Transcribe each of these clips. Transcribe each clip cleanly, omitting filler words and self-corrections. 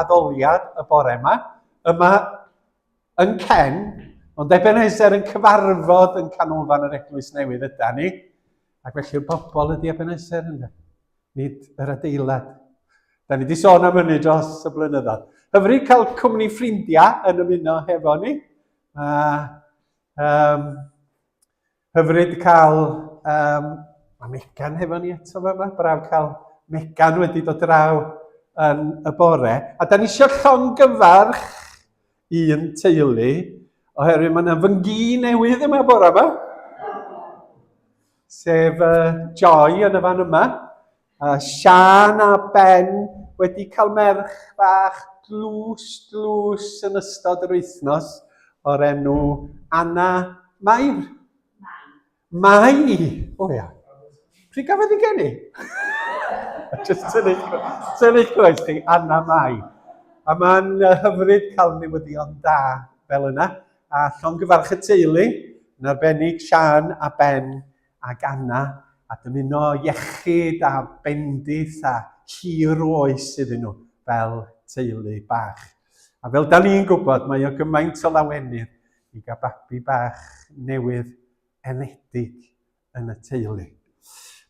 addoliad y bore yma yn Ken, ond Ebenezer yn cyfarfod yn canolfan yr Eglwys Newydd yda ni, ac felly'r bobl ydi Ebenezer ynddo, nid yr adeilad. Da ni wedi sôn am hynny dros y blynyddoedd. Hyfryd cael cwmni ffrindiau yn ymuno hefo ni. Hyfryd cael Megan hefo ni eto yma. Braf cael Megan wedi dod draw yn y bore. A da ni eisiau llongyfarch un teulu, oherwydd mae yna fy ngi newydd yma bore yma. Sef Joy yn y fan yma. Sian a Ben wedi cael merch bach dlws yn ystod yr wythnos o'r enw Anna Mair. Mai. O ia. Pryd gafodd ei geni? Just tynnu'ch groes chi, Anna Mai. A mae'n hyfryd cael newyddion da fel yna. A llongyfarch y teulu, yn arbennig Sian a Ben ac Anna, a dymuno iechyd a bendith a hir oes iddyn nhw fel teulu bach. A fel da ni'n gwybod, mae o gymaint o lawenydd i gael babi bach newydd enedig yn y teulu.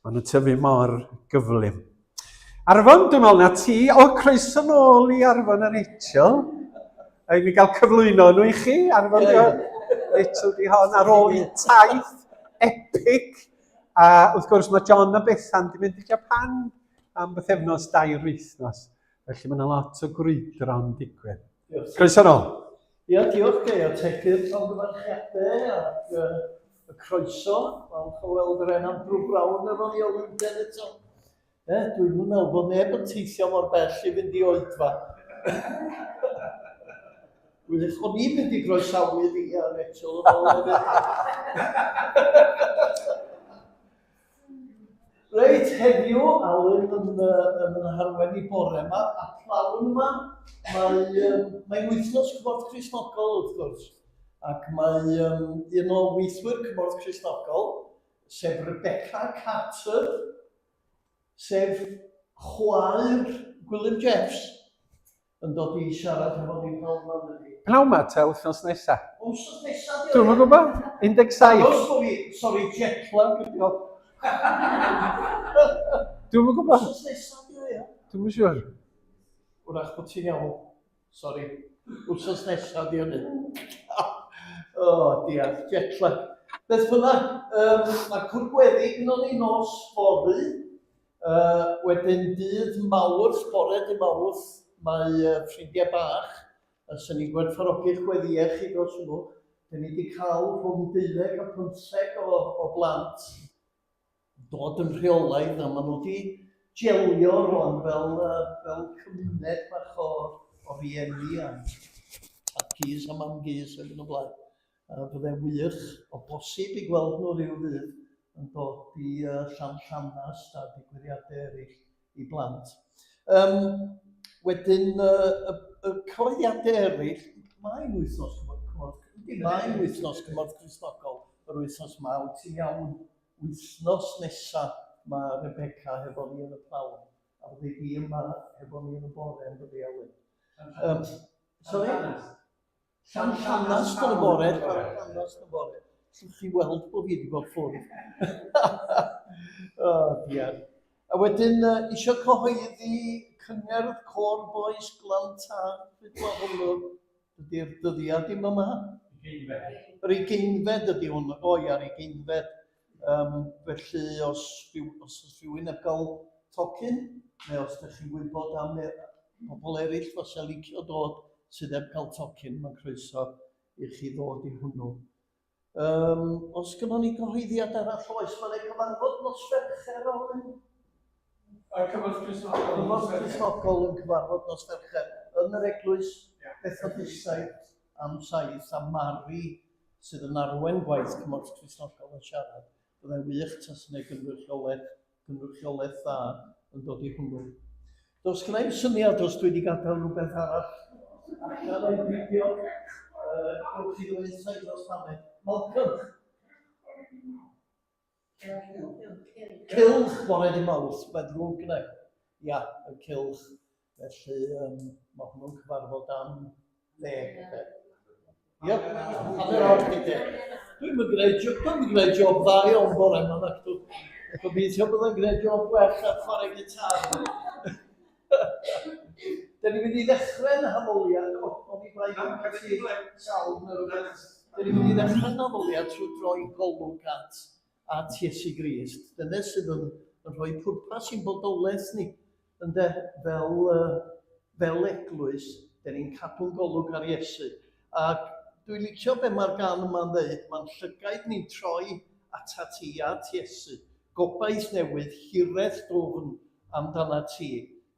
Maen nhw'n tyfu mor gyflym. Arfon, dwi'n meddwl na ti, o croeso nôl i Arfon a Rachel. I ni gael cyflwyno nhw i chi, Arfon Rachel di hon ar ôl i taith epic. A wrth gwrs mae John a Bethan di mynd i Japan am bythefnos 2 wythnos. Felly mae yna lot o grwydro'n digwydd. Croeso nôl. Ia, diolch Gei, o tegu'r llongyfarchiadau ac y croeso. Falch o weld yr enam Brw Brown efo ni o Lundain eto. Dwi'n meddwl bod neb yn teithio mor bell i fynd i oedfa. O'n i'n mynd i groesawu fi a Rachel yn ôl hefyd. Reit, heddiw, Alun yn harwen i bore yma, a llawn yma, mae'n wythnos Cymorth Cristnogol wrth gwrs. Ac mae un o weithwyr Cymorth Cristnogol, sef Rebecca Carter, sef chwaer Gwilym Jeffs, yn dod i siarad efo ni fel fan ydy. Pnawn ma te wythnos nesa? Wythnos nesa, di o. Dwi'n gwybod, 17. Sorry, jetlag ydi o. Dwi'n gwybod. Wythnos nesa, di o, ia. Dwi'n yn siŵr. Wrach bod ti'n iawn. Sorry. Wythnos nesa, di o ni. O, diar, jetlag. Beth bynnag, mae cwrgweddi gyda ni nos fory. Wedyn dydd Mawrth, bore dy Mawrth, mae ffrindiau bach, sy'n ni'n gwerthfawrogi'r gweddiau chi dros nhw. Dyn ni wedi cael rhwng 12 a 15 o blant dod yn rheolaidd, a maen nhw wedi gelio rwan fel cymuned bach o rieni a tatgis a mamgis ac yn y blaen. Byddai wych o bosib i gweld nhw rhyw ddydd yn dod i Llanllanas a digwyddiadau eraill i blant. Wedyn, y cyhoeddiadau eraill, mae'n wythnos Cymorth Cristnogol, yr wythnos yma, wyt ti'n iawn, wythnos nesaf mae Rebecca hefo ni yn y pnawn, a fyddi di yma hefo ni yn y bore yn byddi Alun. Sorry? Llanllanas yn y bore, Llanllanas yn y bore. Llwch chi weld bod fi wedi bod ffwrdd. O, diar. A wedyn, eisiau cyhoeddi cyngerdd Cor Bois Glantaf, beth mae hwnnw, ydy'r dyddiad dim yma? Yr ugeinfed ydy hwnnw, o ia, yr ugeinfed. Felly, os rhywun heb gael tocyn, neu os ydych chi'n gwybod am pobl eraill falle licio dod sydd heb gael tocyn, mae'n croeso i chi ddod i hwnnw. Os gynnon ni gyhoeddiad arall oes, mae'n ei cyfarfod nos Fercher o hyn? Cymorth Cristnogol. Cymorth Cristnogol yn cyfarfod nos Fercher. Yn yr eglwys Bethodistaidd am saith a Mari sydd yn arwen gwaith Cymorth Cristnogol yn siarad. Byddai'n wych tasnau gynrychiolaeth dda yn dod i hwnnw. Does gyda i'n syniad os dwi wedi gadael rhywbeth arall. Allan o'i fideo. Gwrth i ddweud dros fanau. Malcolm. Cilch bore di Mawrth, mae'n ddrwg gyda. Ia, y cilch. Felly mae hwnnw'n cyfarfod am 10. Ie, hanner awr i 10. Dwi'n gwneud job dda iawn bore yma, nacdw. Gobeithio byddai'n gwneud job gwell ar chwarae gitar. Da ni'n mynd i ddechrau'n hanoliad, o'n i blaen yn gallu sawl neu rhywbeth. Da ni'n mynd i ddechrau'n hanoliad trwy droi golwg at Iesu Grist. Dyna sydd yn rhoi pwrpas i'n bodolaeth ni. Ynde, fel eglwys, da ni'n cadw'n golwg ar Iesu. Ac dwi'n licio be mae'r gan yma'n dweud, mae'n llygaid ni'n troi at ti, at Iesu. Gobaith newydd, hireth dwfn amdana ti.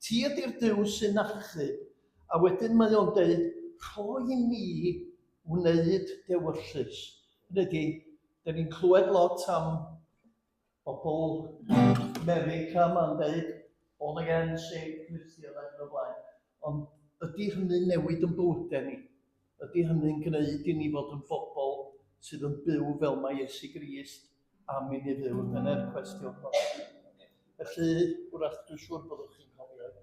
Ti ydy'r Duw sy'n achub, a wedyn mae o'n dweud, rhoi i mi wneud dewyllus. Ydy, da ni'n clywed lot am bobl America, mae'n dweud, born again, saved, Christian, ac yn y blaen. Ond ydy hynny'n newid yn bywydau ni? Ydy hynny'n gwneud i ni fod yn bobl sydd yn byw fel mae Iesu Grist am i ni fyw? Dyna'r cwestiwn. Felly, wrach, dwi'n siŵr byddwch chi'n cofio.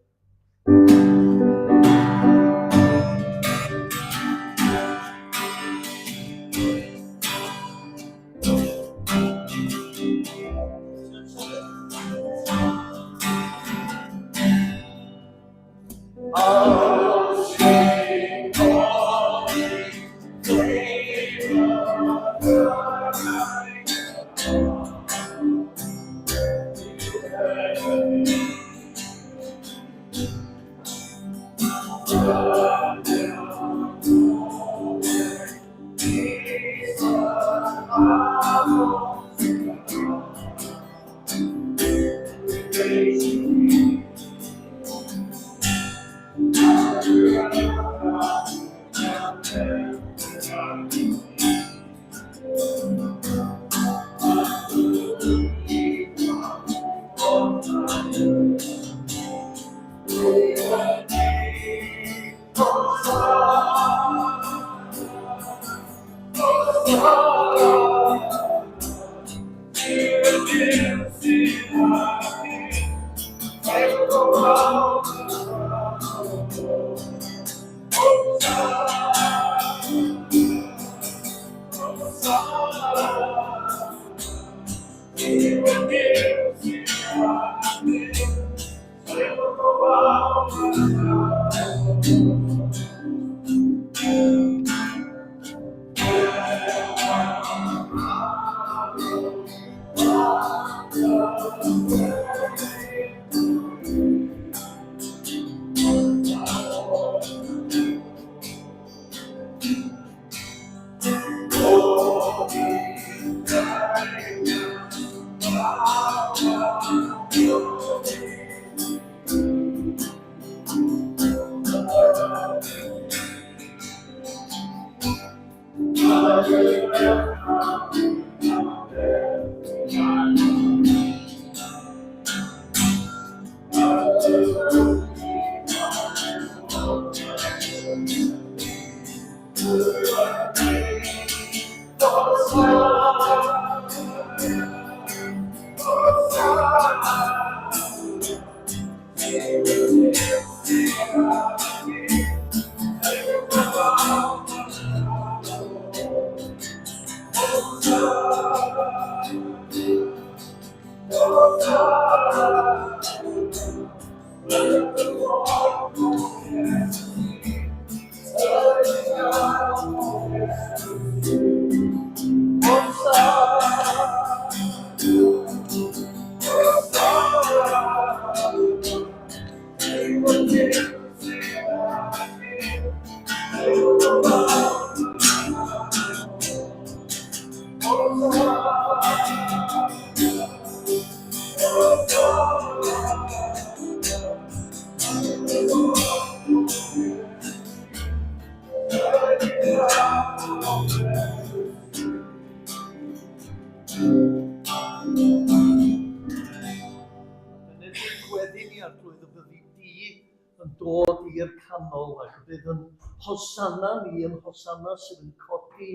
Hosanna ni yn hosanna sydd yn codi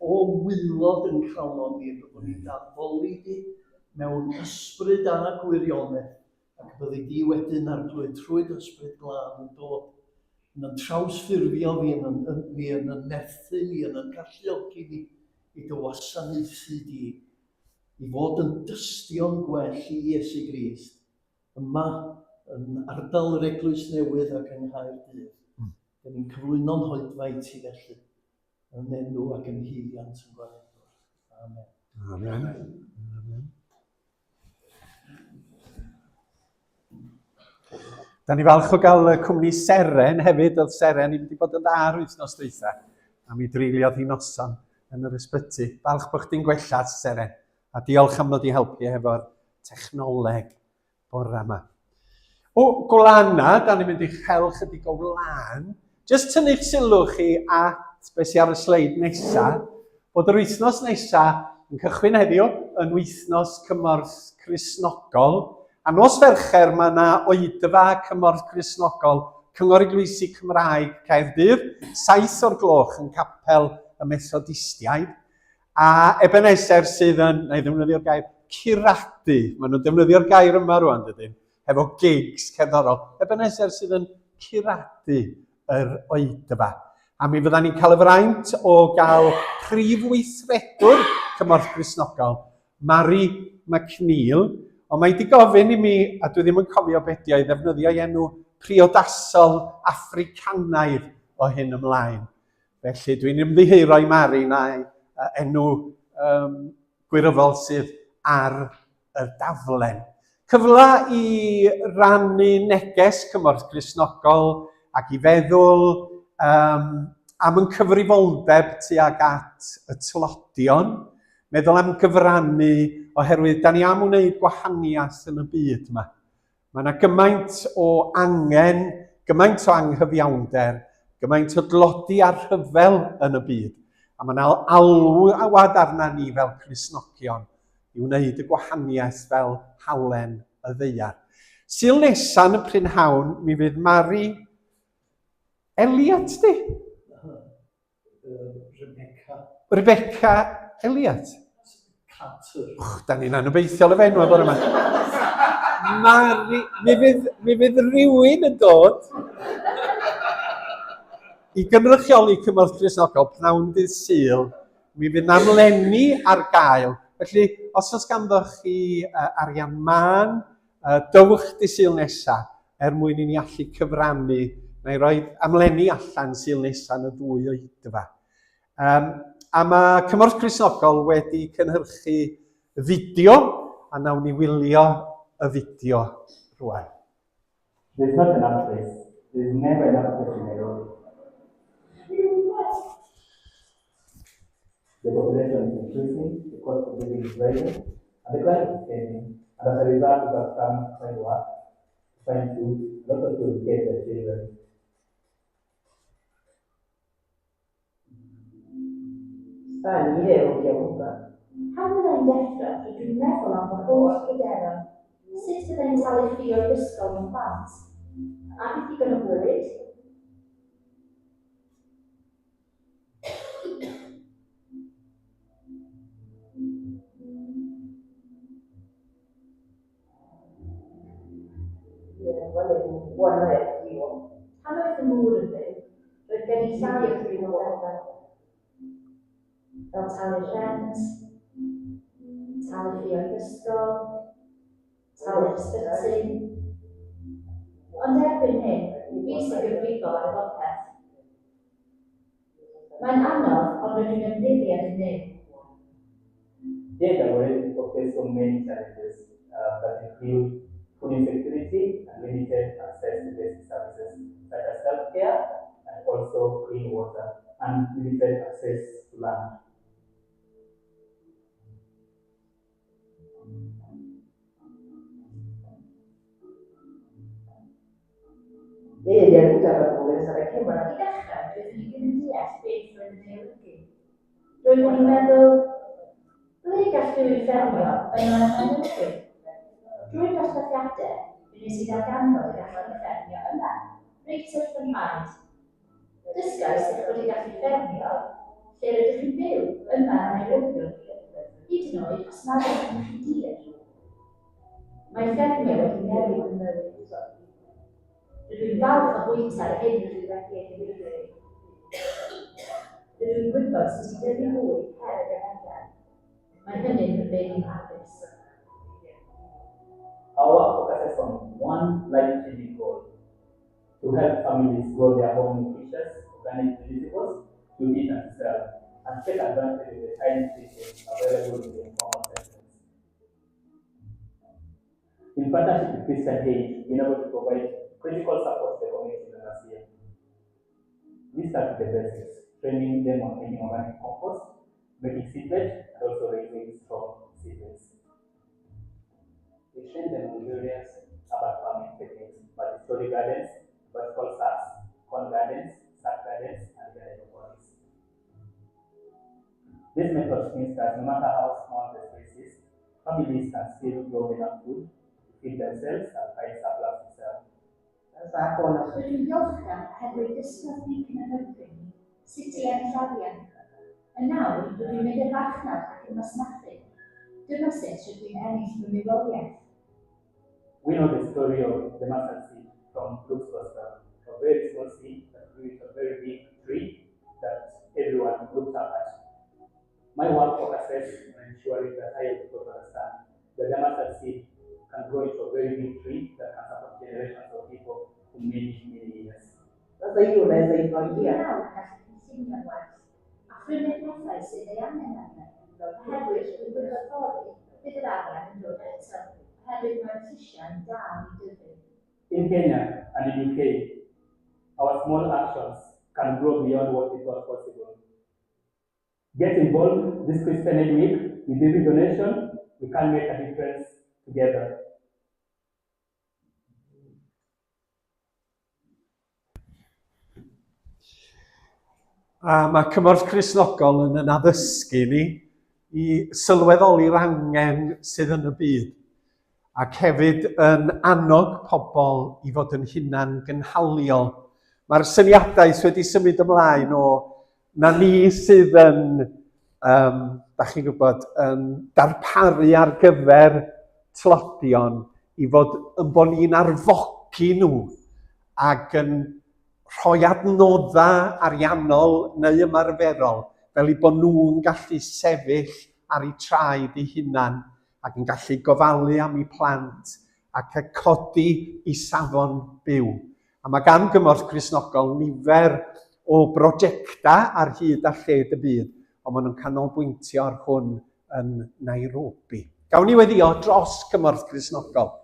o wylod yn calon ni, bod ni'n darfolu di mewn ysbryd a gwirionedd Ac byddi di wedyn ar blwyddrwydd ysbryd glân yn dod yn trawsffurfio fi yn y nethu ni, yn y galluogi fi i dy wasanaethu di, i fod yn dystion gwell i Iesu Grist, yma yn ardal yr Eglwys Newydd ac yng Nghaerdydd. Dyn ni'n cyflwyno'n hoedfaint i felly, yn enw ac yn hyddiant yn gwanedwr. Amen. Amen. Amen. Da ni falch o gael y cwmni Seren hefyd, oedd Seren i wedi bod yn dda wythnos dwytha. A mi driliodd hi noson yn yr ysbyty. Falch bod chdi'n gwella, Seren. A diolch am ddod i helpu efo'r technoleg bore yma. O Gwlana, da ni'n mynd i'ch hel chydig o wlan. Jyst tynnu'ch sylw chi at beth sydd ar y sleid nesaf, bod yr wythnos nesaf yn cychwyn heddiw yn wythnos cymorth Cristnogol. A nos Fercher mae yna oedfa cymorth Cristnogol Cyngor Eglwysi Cymraeg Caerdydd, 7 o'r gloch yn capel y Methodistiaid. A Ebenezer sydd yn, neu ddefnyddio'r gair, curadu. Maen nhw'n defnyddio'r gair yma rwan, dydyn, efo gigs cerddorol. Ebenezer sydd yn curadu yr oedfa. A mi fydda ni'n cael y fraint o gael prif weithredwr cymorth Cristnogol, Mari McNeill, ond mae wedi gofyn i mi, a dwi ddim yn cofio beth i ddefnyddio enw priodasol Africanaidd o hyn ymlaen. Felly dwi'n ymddiheuro i Mari na enw gwirfoddol sydd ar y daflen. Cyfle i rannu neges cymorth Cristnogol ac i feddwl am yn cyfrifoldeb tuag at y tlodion, meddwl am gyfrannu oherwydd da ni am wneud gwahaniaeth yn y byd yma. Mae yna gymaint o angen, gymaint o anghyfiawnder, gymaint o dlodi ar rhyfel yn y byd. A mae yna alwad arna ni fel Cristnogion i wneud y gwahaniaeth fel halen y ddeiar. Sul nesaf yn y prynhawn, mi fydd Mari Elliot, di? Rebecca Elliot. Carter. Da ni'n anobeithiol y fenw o'r yma. Mari, mi fydd rhywun yn dod i gynrychioli cymorth Cristnogol pnawn dydd Sul, mi fydd namlenni ar gael. Felly, os oes ganddoch chi arian man, dywch dydd Sul nesaf, mwyn i ni allu cyfrannu, neu roi amlenni allan Sul nesaf yn y ddwy oedfa. A mae cymorth Cristnogol wedi cynhyrchu fideo, a nawn ni wylio y fideo rwan. There's not enough place. There's never enough place in the road. The population is increasing, the cost of living is rising, and the climate is changing. And as a result, we have come to find work, to find food, not to educate their children. Pan i fewn i awdda. Pan byddai'n dechrau, dwi'n meddwl am y holl gyderon. Sut byddai'n talu ffi o'r ysgol mewn plant? A beth i gynnu bwyd? Pan oedd y mŵr yn byw, roedd gen i llai o ffrinodebau. Fel talu rent, talu ffi o'r ysgol, talu'r ysbyty. Ond erbyn hyn, fi sy'n gyfrifol ar y bopeth. Mae'n anodd, ond rydyn ni'n ymddiried yn neu. Yet the world faces so many challenges that include food insecurity and limited access to basic services such as healthcare and also clean water and limited access to land. Dwi'n dechrau, dwi'n ddim yn deall beth roedd yn ei olygu. Roeddwn i'n meddwl, ble gall rhywun ffermio yn o'n anolygu? Drwy'r dosbarthiadau, fe wnes i ddarganfod y gallwn i ffermio yma, reit wrth fy nhraed. Dysgais eich bod i gallu ffermio, lle rydych chi'n byw, yma yn ei rwydwr, hyd yn oed os nad ydych chi'n dir. Mae ffermio wedi newid yn mywyd. Rydw i'n falch o bwyta'r hyn rydw i wedi ei gyfeirio. Rydw i'n gwybod sut i dyfu bwyd her y gynhadau. Mae hynny'n hyfyd i'n hapus. Our work focuses on one life-changing goal: to help families grow their own nutritious organic vegetables to eat and to sell, and take advantage of the tiny spaces available in the informal sectors. In partnership with Christian Aid, we're able to provide critical support to the community last year. We start with the basics, training them on making organic compost, making seedbed, and also raising strong seedlings. We train them on various urban farming techniques, multi-story gardens, vertical sacks, corn gardens, sack gardens, and hydroponics. This method means that no matter how small the space is, families can still grow enough food to feed themselves and find surplus to sell. Rydw i'n ddiolchgar oherwydd dysgodd ni cynhyrchu ni sut i enllawian. Yn nawr, rydw i'n mynd i'r farchnad ac yn masnachu. Dyma sut rydw i'n ennill fy mywoliaeth. We know the story of the mustard seed from Luke's Gospel, a very small seed that grew into a very big tree that everyone looked up at. My work focuses on ensuring that I help people understand that the mustard seed can grow into a very big tree that can support generations of people for many, many years. Nawr gallu cynllunio'n waith, a phrynu'r pethau sydd ei angen arno, oherwydd rydw i'n gwybodoli bydd yr arian yn dod eto, oherwydd mae'r tysiau'n dal i dyfu. In Kenya and in UK, our small actions can grow beyond what we thought possible. Get involved this Christian Aid Week with every donation. We can make a difference together. Mae cymorth Cristnogol yn addysgu ni i sylweddoli'r angen sydd yn y byd, ac hefyd yn annog pobl i fod yn hunan gynhaliol. Mae'r syniadau wedi symud ymlaen o na ni sydd yn, da chi'n gwybod, yn darparu ar gyfer tlodion i fod yn bod ni'n arfogi nhw ac yn rhoi adnoddau ariannol neu ymarferol fel i bod nhw'n gallu sefyll ar eu traed eu hunan ac yn gallu gofalu am eu plant ac yn codi i safon byw. A mae gan gymorth Cristnogol nifer o brosiectau ar hyd a lled y byd, ond maen nhw'n canolbwyntio ar hwn yn Nairobi. Gawn ni weddio dros gymorth Cristnogol.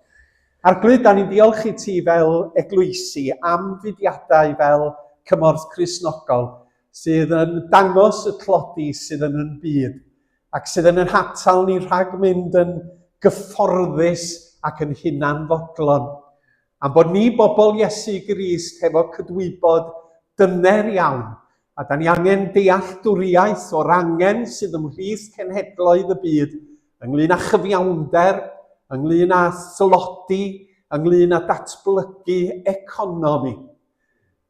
Ar glyd, da ni'n diolch i ti fel eglwysi am fudiadau fel cymorth Cristnogol sydd yn dangos y tlodi sydd yn yn byd ac sydd yn hatal ni rhag mynd yn gyfforddus ac yn hunanfodlon. Am bod ni bobl Iesu Grist hefo cydwybod dyner iawn, a da ni angen dealltwriaeth o'r angen sydd ymhlith cenhedloedd y byd ynglyn â chyfiawnder, ynglyn â thlodi, ynglyn â datblygu economi.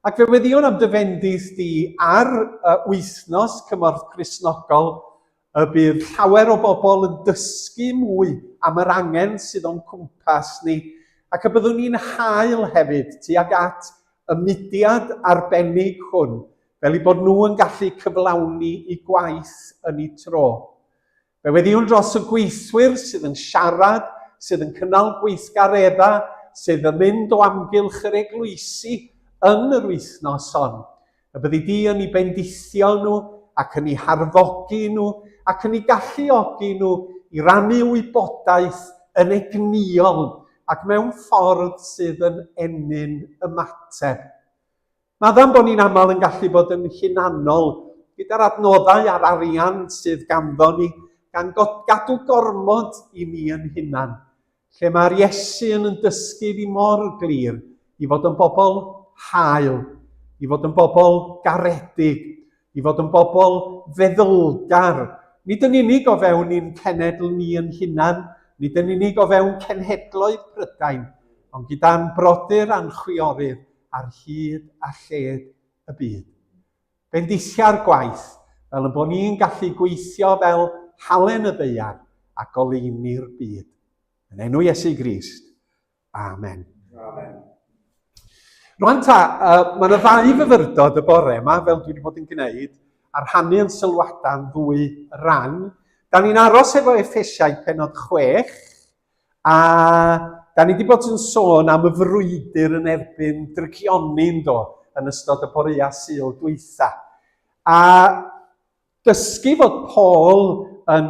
Ac fe weddiwn am dyfendith di ar wythnos cymorth Cristnogol y bydd llawer o bobl yn dysgu mwy am yr angen sydd o'n cwmpas ni, ac y byddwn ni'n hael hefyd tuag at y mudiad arbennig hwn, fel i bod nhw yn gallu cyflawni i gwaith yn ei tro. Fe weddiwn dros y gweithwyr sydd yn siarad, sydd yn cynnal gweithgareddau, sydd yn mynd o amgylch yr eglwysi yn yr wythnos hon. Y byddi di yn ei bendithio nhw ac yn ei harfogi nhw ac yn ei galluogi nhw i rannu wybodaeth yn egnïol ac mewn ffordd sydd yn enyn ymateb. Maddam bod ni'n aml yn gallu bod yn hunanol gyda'r adnoddau ar arian sydd ganddo ni gan gadw gormod i ni yn hunan, lle mae'r Iesu yn dysgu ni mor glir i fod yn bobl hael, i fod yn bobl garedig, i fod yn bobl feddylgar, nid yn unig o fewn i'n cenedl ni yn hunan, nid yn unig o fewn cenhedloedd Prydain, ond gyda'n brodyr a'n chwiorydd ar hyd a lled y byd. Bendithia'r gwaith, fel y bod ni'n gallu gweithio fel halen y ddaear a goleini'r byd. Yn enw Iesu Grist. Amen. Amen. Rwan ta, mae yna ddau fyfyrdod y bore yma, fel dwi wedi bod yn gwneud, a rhannu yn sylwadau'n ddwy ran. Da ni'n aros efo Effesiau penod 6, a da ni wedi bod yn sôn am y frwydr yn erbyn drygioni'n do, yn ystod y borea Sul dwytha. A dysgu fod Paul yn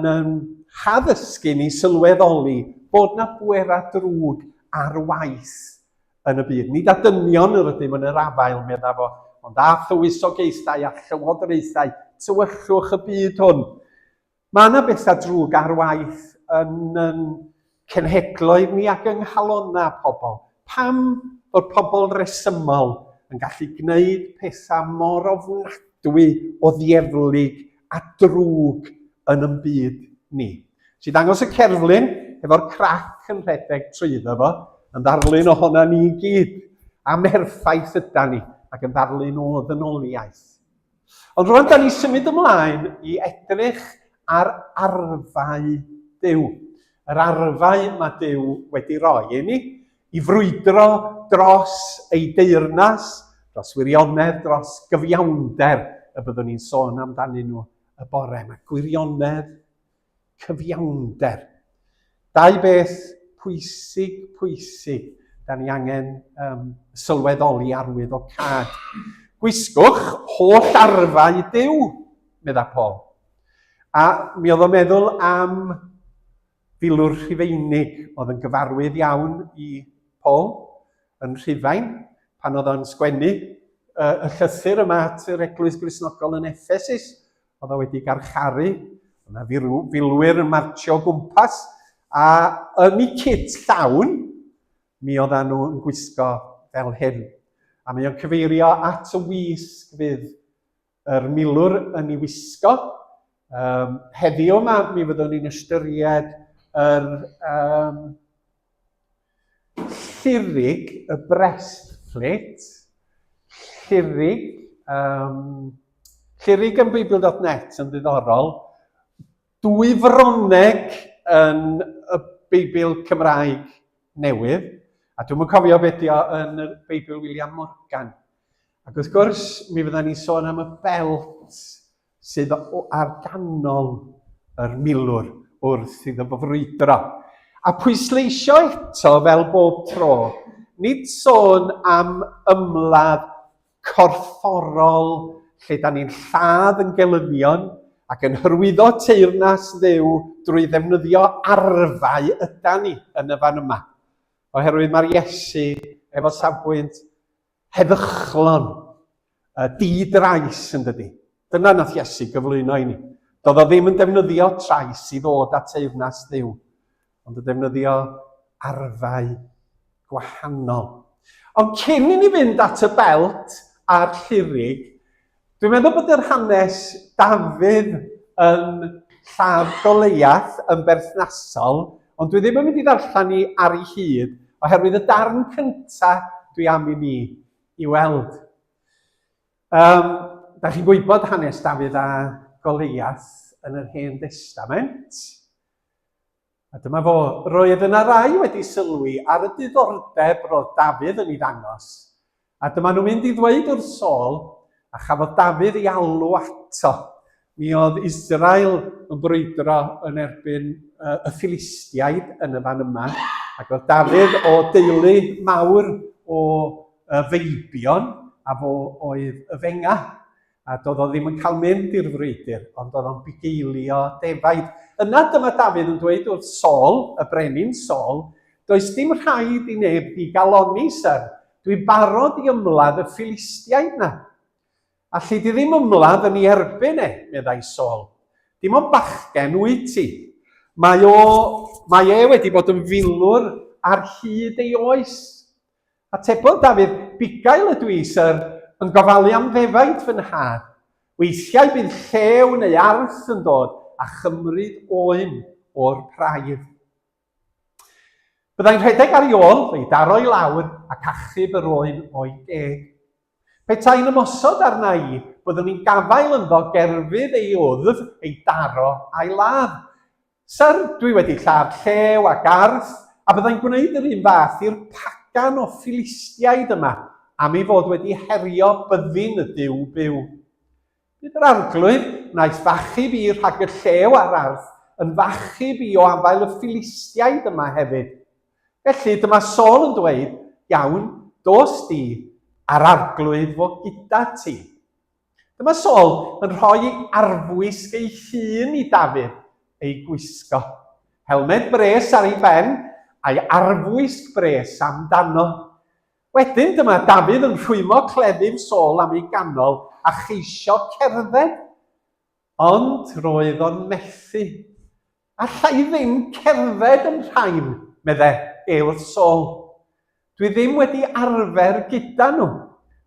haddysgu ni sylweddoli bod na bwera drwg ar waith yn y byd. Nid a dynion yr ydym yn yr afael, medda fo, ond a thywysogaethau a llywodraethau, tywyllwch y byd hwn. Mae yna bethau drwg ar waith yn cenhedloedd ni ac yng nghalonna pobl. Pam bod pobl resymol yn gallu gwneud pethau mor ofnadwy o ddieflig a drwg yn yn byd ni. Si dangos y cerflun efo'r crac yn rhedeg trwyddo fo, yn ddarlun ohona ni gyd, a merffaith yda ni, ac yn ddarlun o ddynoliaeth. Ond rwan da ni symud ymlaen i edrych ar arfau Duw. Yr arfau mae Duw wedi roi i ni, i frwydro dros ei deyrnas, dros wirionedd, dros gyfiawnder, y byddwn ni'n sôn amdanyn nhw y bore yma. Gwirionedd, cyfiawnder. Dau beth pwysig, da ni angen sylweddoli arwydd o cad. Gwisgwch holl arfau Duw, medda Paul. A mi oedd o'n meddwl am filwr Rhufeinig oedd yn gyfarwydd iawn i Paul yn Rhufain, pan oedd o'n sgwennu y llythyr yma at yr Eglwys Gristnogol yn Ephesus, oedd o wedi garcharu, yna filwyr yn martio gwmpas, a yn eu kit llawn, mi oedd nhw yn gwisgo fel hyn. A mi o'n cyfeirio at y wisg fydd yr milwr yn ei wisgo. Heddiw yma, mi fyddwn ni'n ystyried yr llyrig, y breastplate, llyrig yn Beibl.net yn ddiddorol, dwy froneg yn y Beibl Cymraeg newydd, a dwi'n cofio beth ydi o yn y Beibl William Morgan. Ac wrth gwrs, mi fydda ni'n sôn am y belt sydd ar ganol yr milwr wrth iddo fo frwydro. A pwysleisio eto fel bob tro, nid sôn am ymladd corfforol lle da ni'n lladd yn gelynion ac yn hyrwyddo teyrnas Dduw drwy ddefnyddio arfau yda ni yn y fan yma. Oherwydd mae'r Iesu efo safbwynt heddychlon, di-drais yn dydi. Dyna nath Iesu gyflwyno i ni. Doedd o ddim yn defnyddio trais i ddod at teyrnas Dduw, ond yn defnyddio arfau gwahanol. Ond cyn i ni fynd at y belt a'r llyrig, dwi'n meddwl bod yr hanes Dafydd yn lladd Goliath yn berthnasol, ond dwi ddim yn mynd i ddarllen ni ar ei hyd, oherwydd y darn cyntaf dwi am i ni i weld. Da chi'n gwybod hanes Dafydd a Goliath yn yr Hen Testament. A dyma fo, roedd yna rai wedi sylwi ar y diddordeb roedd Dafydd yn ei ddangos. A dyma nhw'n mynd i ddweud wrth Saul, a chafodd Dafydd ei alw ato. Mi oedd Israel yn brwydro yn erbyn y Philistiaid yn y fan yma, ac oedd Dafydd o deulu mawr o feibion, a fo oedd y fenga. A doedd o ddim yn cael mynd i'r frwydr, ond doedd o'n bugeilio defaid. Yna dyma Dafydd yn dweud wrth Saul, y brenin Saul, does dim rhaid i neb i galoni, syr. Dwi barod i ymladd y Philistiaid na. Alli di ddim ymladd yn ei erbyn meddai Saul. Dim ond bachgen wyt ti. Mae e wedi bod yn filwr ar hyd ei oes. A tebodd Dafydd, bugail ydw i, syr, yn gofalu am ddefaid fy nhad. Weithiau bydd llew neu arth yn dod a chymryd oen o'r praidd. Byddai'n rhedeg ar ei ôl, ei daro i lawr ac achub yr oen o'i deg. Petai'n ymosod arna i, byddwn ni'n gafael ynddo gerfydd ei wddf, ei daro a'i ladd. Syr, dwi wedi lladd llew ac arth A byddai'n gwneud yr un fath i'r pagan o Philistiaid yma am ei fod wedi herio byddin y Duw byw. Bydd yr arglwydd wnaeth fachub i rhag y llew ar arth yn fachub i o afael y Philistiaid yma hefyd. Felly dyma Saul yn dweud, iawn, dos di a'r arglwydd fo gyda ti. Dyma Saul yn rhoi arfwisg ei hun i Dafydd ei gwisgo. Helmed bres ar ei ben a'i arfwisg bres amdano. Wedyn dyma Dafydd yn rhwymo cleddyf Saul am ei ganol a cheisio cerdded. Ond roedd o'n methu. Allai ddim cerdded yn rhain, medde ewr Saul. Dwi ddim wedi arfer gyda nhw.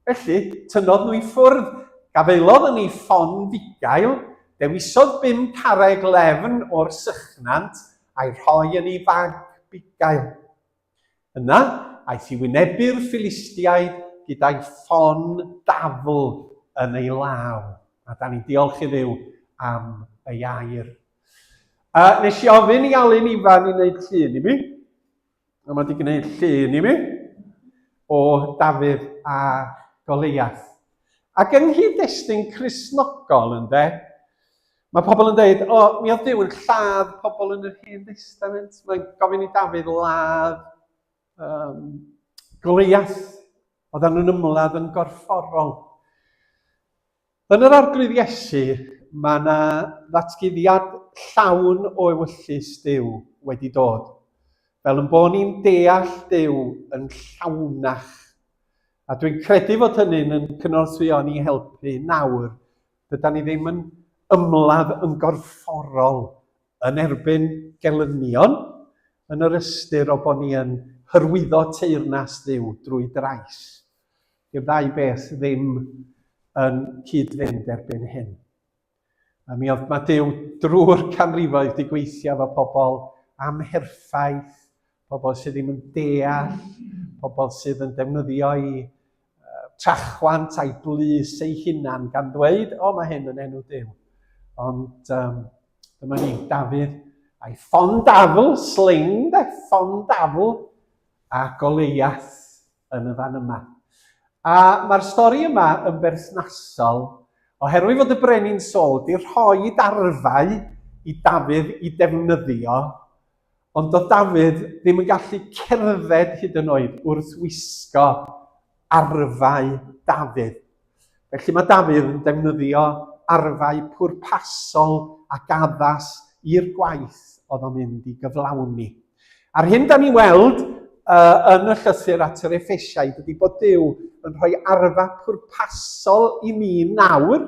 Felly, tynnodd nhw i ffwrdd, gafelodd yn ei ffon fugail, dewisodd 5 carreg lefn o'r sychnant a'i rhoi yn ei fag bugail. Yna, aeth i wynebu'r Philistiaid gyda'i ffon dafl yn ei law. A da ni'n diolch i Dduw am ei air. Nes i ofyn i Alun Ifan i wneud llun i mi. A mae wedi gwneud llun i mi o Dafydd a Goliath. Ac yng nghyd-destun Cristnogol, ynde, mae pobl yn dweud, mi oedd Duw yn lladd pobl yn yr Hen Testament. Mae'n gofyn i Dafydd ladd Goliath. Oedd nhw'n ymladd yn gorfforol. Yn yr arglwydd Iesu, mae yna ddatguddiad llawn o ewyllus Duw wedi dod. Fel yn bod ni'n deall Duw yn llawnach. A dwi'n credu fod hynny'n yn cynorthwyo ni helpu nawr. Dyda ni ddim yn ymladd yn gorfforol yn erbyn gelynion yn yr ystyr o bod ni yn hyrwyddo teyrnas Duw drwy drais. Di'r ddau beth ddim yn cyd-fynd erbyn hyn. A mi oedd mae Duw drwy'r canrifoedd wedi gweithio efo pobl amherffaith, pobl sydd ddim yn deall, pobl sydd yn defnyddio i trachwant a'i blus ei hunan gan ddweud, mae hyn yn enw Duw. Ond dyma ni, Dafydd, a'i ffon dafl, sling, ffon dafl, a Goliath yn y fan yma. A mae'r stori yma yn berthnasol, oherwydd fod y brenin Saul di rhoi arfau i Dafydd i defnyddio, ond oedd Dafydd ddim yn gallu cerdded hyd yn oed wrth wisgo arfau Dafydd. Felly mae Dafydd yn defnyddio arfau pwrpasol ac addas i'r gwaith oedd o'n mynd i gyflawni. A'r hyn da ni weld yn y llythyr at yr Effesiaid ydy bod Duw yn rhoi arfa pwrpasol i ni nawr,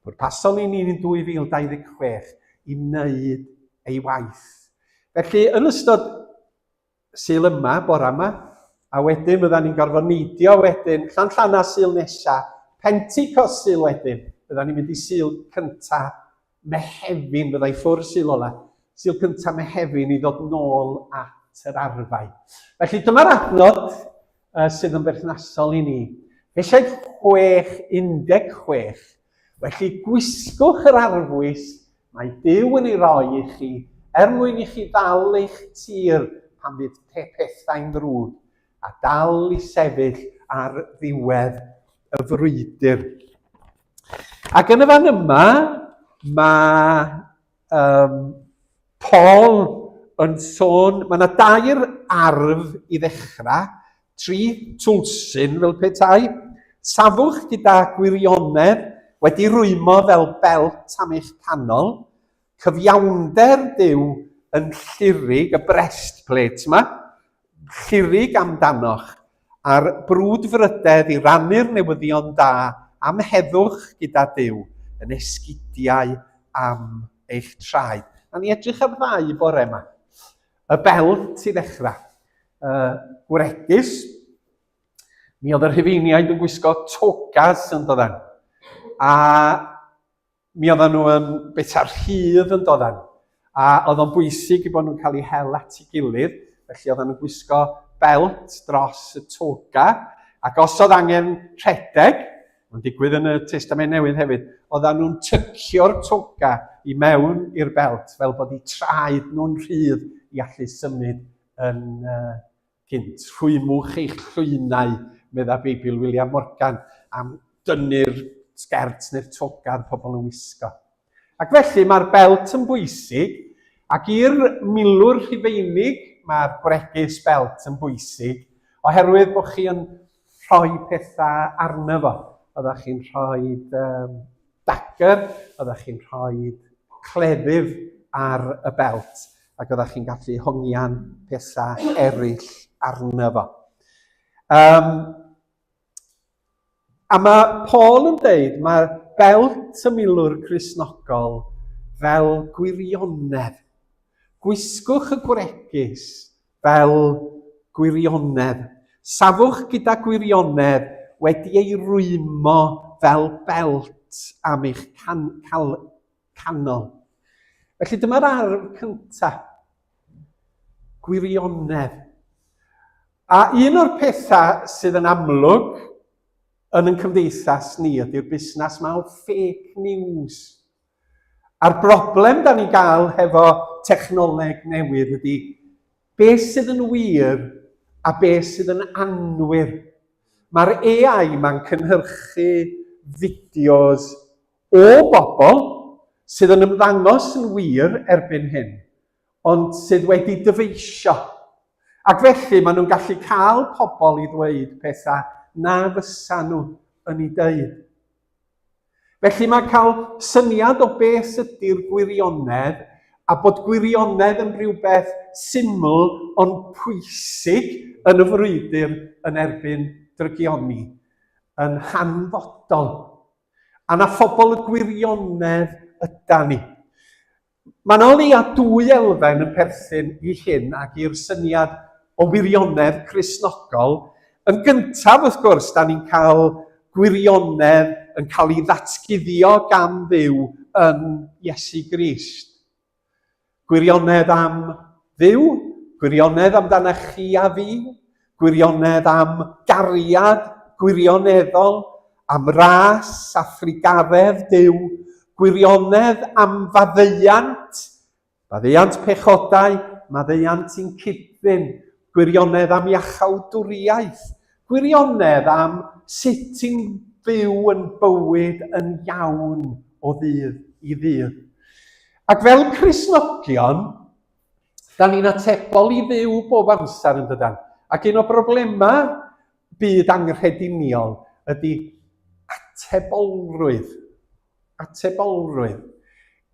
pwrpasol i ni yn 2026, i wneud ei waith. Felly, yn ystod Sul yma, bore yma, a wedyn bydda ni'n gorfod neidio wedyn, Llanllana Sul nesa, Pentecost Sul wedyn, bydda ni'n mynd i Sul cynta Mehefin, bydda i ffwrdd Sul ola, Sul cynta Mehefin i ddod nôl at yr arfau. Felly, dyma'r adnod sydd yn berthnasol i ni. Efesiaid 6:16. Felly, gwisgwch yr arfwys, mae Duw yn ei roi i chi, mwyn i chi ddal eich tir pan fydd pethau'n ddrwg, a dal i sefyll ar ddiwedd y frwydr. Ac yn y fan yma, mae Paul yn sôn, mae yna 2 arf i ddechrau, 3 twlsyn fel petai, safwch gyda gwirionedd wedi rwymo fel belt am eich canol, cyfiawnder Duw yn llirig, y breastplate yma, llirig amdanoch, a'r brwdfrydedd i rannu'r newyddion da am heddwch gyda Duw yn esgidiau am eich traed. A ni edrych ar 2 bore yma. Y belt i ddechrau. Gwregys. Mi oedd yr Rhufeiniaid yn gwisgo togas yn doedden. A mi oedden nhw yn beta'r rhydd yn doedden. A oedd o'n bwysig i bod nhw'n cael eu hel at ei gilydd. Felly oedden nhw'n gwisgo belt dros y toga. Ac os oedd angen rhedeg, mae'n digwydd yn y Testament Newydd hefyd, oedden nhw'n tycio'r toga i mewn i'r belt, fel bod eu traed nhw'n rhydd i allu symud yn gynt. Rhwymwch eich llwynau, medda Beibl William Morgan, am dynnu'r sgerts neu'r togar pobl yn wisgo. Ac felly mae'r belt yn bwysig, ac i'r milwr Rhufeinig mae'r bregus belt yn bwysig, oherwydd bod chi yn rhoi pethau arno fo. Oeddech chi'n rhoi dagger, oeddech chi'n rhoi cleddyf ar y belt, ac oeddech chi'n gallu hongian pethau eraill arno fo. A mae Paul yn dweud, mae belt y milwr Cristnogol fel gwirionedd. Gwisgwch y bregus fel gwirionedd. Safwch gyda gwirionedd wedi ei rwymo fel belt am eich canol. Felly dyma'r arf cyntaf. Gwirionedd. A un o'r pethau sydd yn amlwg yn cymdeithas ni ydy'r busnes yma o fake news. A'r broblem da ni gael hefo technoleg newydd ydy beth sydd yn wir a beth sydd yn anwyr. Mae'r AI ma'n cynhyrchu fideos o bobl sydd yn ymddangos yn wir erbyn hyn, ond sydd wedi dyfeisio. Ac felly maen nhw'n gallu cael pobl i ddweud pethau na fysa nhw yn ei dweud. Felly mae'n cael syniad o beth ydy'r gwirionedd a bod gwirionedd yn rhywbeth syml ond pwysig yn y frwydr yn erbyn drygioni, yn hanfodol. A na phobl y gwirionedd yda ni. Mae'n o leia dwy elfen yn perthyn i hyn ac i'r syniad o wirionedd Cristnogol. Yn gyntaf, wrth gwrs, da ni'n cael gwirionedd yn cael ei ddatguddio gan Dduw yn Iesu Grist. Gwirionedd am Dduw, gwirionedd amdana chi a fi, gwirionedd am gariad gwirioneddol, am ras a thrigaredd Dduw, gwirionedd am faddeuant pechodau, maddeuant sy'n cydyn, gwirionedd am iachawdwriaeth, gwirionedd am sut ti'n byw yn bywyd yn iawn o ddydd i ddydd. Ac fel Cristnogion, da ni'n atebol i Dduw bob amser yn dydan. Ac un o broblemau byd anghrediniol ydy atebolrwydd. Atebolrwydd.